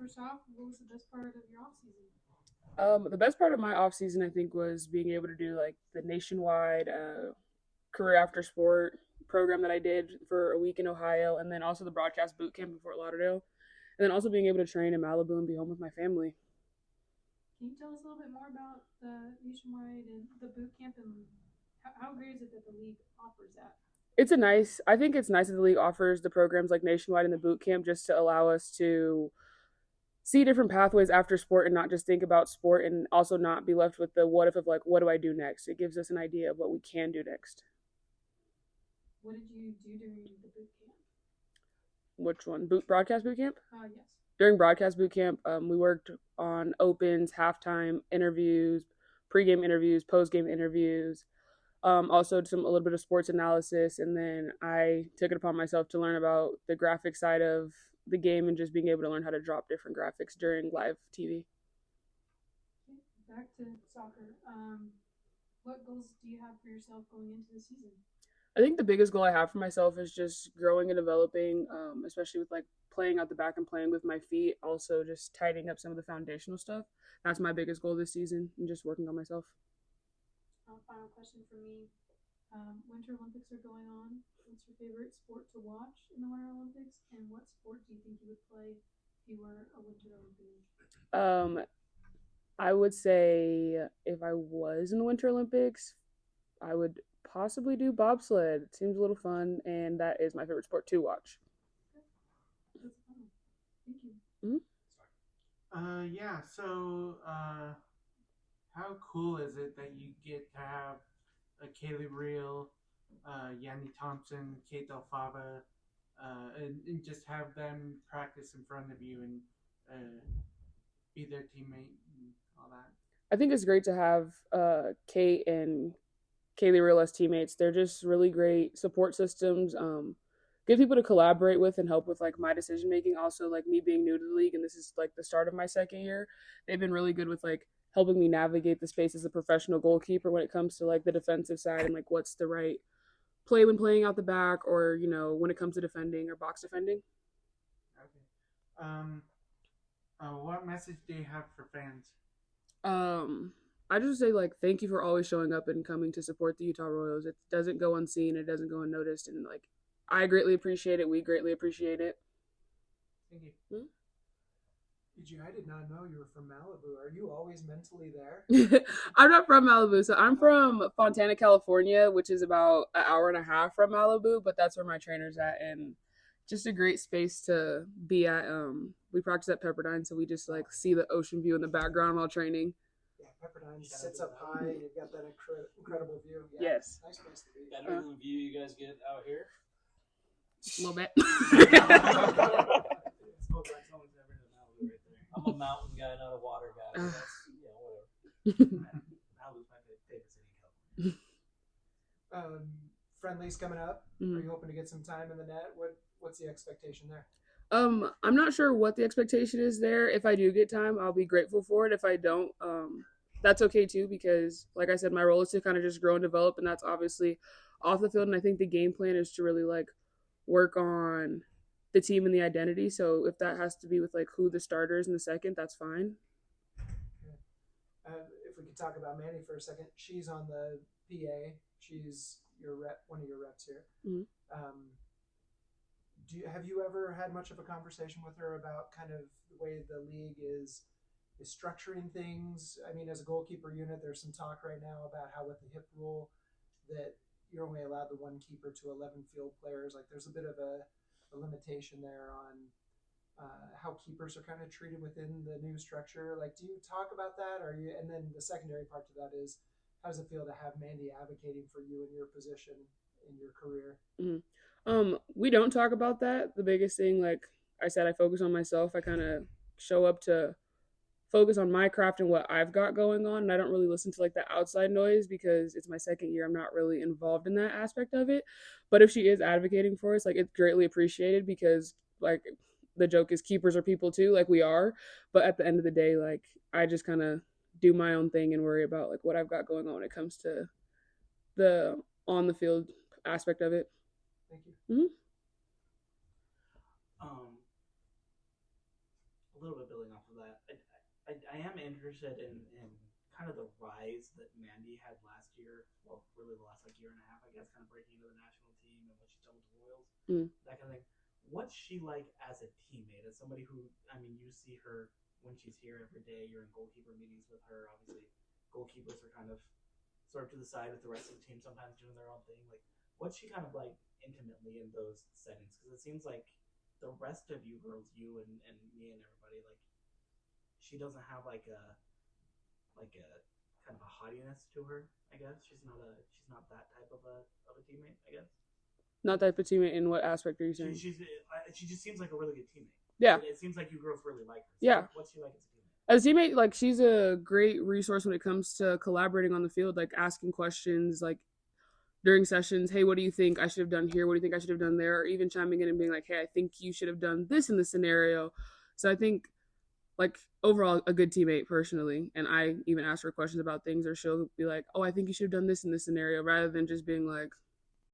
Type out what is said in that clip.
first off, what was the best part of your off season? The best part of my off season, I think, was being able to do like the nationwide career after sport program that I did for a week in Ohio, and then also the broadcast boot camp in Fort Lauderdale, and then also being able to train in Malibu and be home with my family. Can you tell us a little bit more about the nationwide and the boot camp and how great is it that the league offers that? I think it's nice that the league offers the programs like nationwide and the boot camp just to allow us to see different pathways after sport and not just think about sport and also not be left with the what if of like, what do I do next? It gives us an idea of what we can do next. What did you do during the boot camp? Which one? Broadcast boot camp? Yes. During broadcast boot camp, we worked on opens, halftime interviews, pregame interviews, postgame interviews, also a little bit of sports analysis, and then I took it upon myself to learn about the graphic side of the game and just being able to learn how to drop different graphics during live TV. Okay, back to soccer. What goals do you have for yourself going into the season? I think the biggest goal I have for myself is just growing and developing, especially with like playing out the back and playing with my feet. Also, just tidying up some of the foundational stuff. That's my biggest goal this season, and just working on myself. Final question for me. Winter Olympics are going on. What's your favorite sport to watch in the Winter Olympics? And what sport do you think you would play if you were a Winter Olympian? I would say if I was in the Winter Olympics, I would possibly do bobsled. It seems a little fun, and that is my favorite sport to watch. That's fun. Thank you. Yeah, so how cool is it that you get to have Kaylee Reel, Yanni Thompson, Kate Del Fava, and just have them practice in front of you and be their teammate and all that? I think it's great to have Kate and Kaylee Reel as teammates. They're just really great support systems. Good people to collaborate with and help with like my decision making. Also, like me being new to the league and this is like the start of my second year, they've been really good with like helping me navigate the space as a professional goalkeeper when it comes to like the defensive side and like what's the right play when playing out the back or when it comes to defending or box defending. Okay. What message do you have for fans? I just say like thank you for always showing up and coming to support the Utah Royals. It doesn't go unseen, it doesn't go unnoticed, and like I greatly appreciate it. We greatly appreciate it. Thank you. I did not know you were from Malibu. Are you always mentally there? I'm not from Malibu, so I'm from Fontana, California, which is about an hour and a half from Malibu, but that's where my trainer's at, and just a great space to be at. We practice at Pepperdine, so we just like see the ocean view in the background while training. Yeah, Pepperdine sits up high, and you've got that incredible view. Yeah, yes. Nice place to be. Better than the view you guys get out here? A little bit. I'm a mountain guy, not a water guy. So that's, whatever. Malibu's my favorite city in California. Friendlies coming up. Are you hoping to get some time in the net? What's the expectation there? I'm not sure what the expectation is there. If I do get time, I'll be grateful for it. If I don't, that's okay too, because like I said, my role is to kind of just grow and develop, and that's obviously off the field. And I think the game plan is to really like work on the team and the identity. So if that has to be with like who the starter is in the second, that's fine. If we could talk about Manny for a second, she's on the PA. She's your rep, one of your reps here. Mm-hmm. Have you ever had much of a conversation with her about kind of the way the league is structuring things? I mean, as a goalkeeper unit, there's some talk right now about how with the hip rule that you're only allowed the one keeper to 11 field players. Like there's a bit of a limitation there on how keepers are kind of treated within the new structure. Like, do you talk about that? And then the secondary part to that is, how does it feel to have Mandy advocating for you in your position in your career? Mm-hmm. We don't talk about that. The biggest thing, like I said, I focus on myself. I kind of show up to focus on my craft and what I've got going on. And I don't really listen to like the outside noise because it's my second year. I'm not really involved in that aspect of it. But if she is advocating for us, like it's greatly appreciated because like the joke is keepers are people too, like we are. But at the end of the day, like I just kind of do my own thing and worry about like what I've got going on when it comes to the on the field aspect of it. Thank you. A little bit building off of that, I am interested in kind of the rise that Mandy had last year, well, really the last like year and a half, I guess, kind of breaking into the national team and what she's done with the Royals, that kind of thing. What's she like as a teammate? As somebody who, I mean, you see her when she's here every day. You're in goalkeeper meetings with her. Obviously, goalkeepers are kind of sort of to the side with the rest of the team, sometimes doing their own thing. Like, what's she kind of like intimately in those settings? Because it seems like the rest of you girls, you and me and everybody, like, she doesn't have like a kind of a haughtiness to her. I guess she's not that type of a teammate. I guess Not type of teammate in what aspect are you saying? She just seems like a really good teammate. Yeah. It seems like you girls really like her. So Yeah. What's she like as a teammate? As a teammate, like, she's a great resource when it comes to collaborating on the field, like asking questions, like during sessions, hey, what do you think I should have done here? What do you think I should have done there? Or even chiming in and being like, hey, I think you should have done this in this scenario. So I think, like, overall, a good teammate personally. And I even ask her questions about things, or she'll be like, oh, I think you should have done this in this scenario, rather than just being like,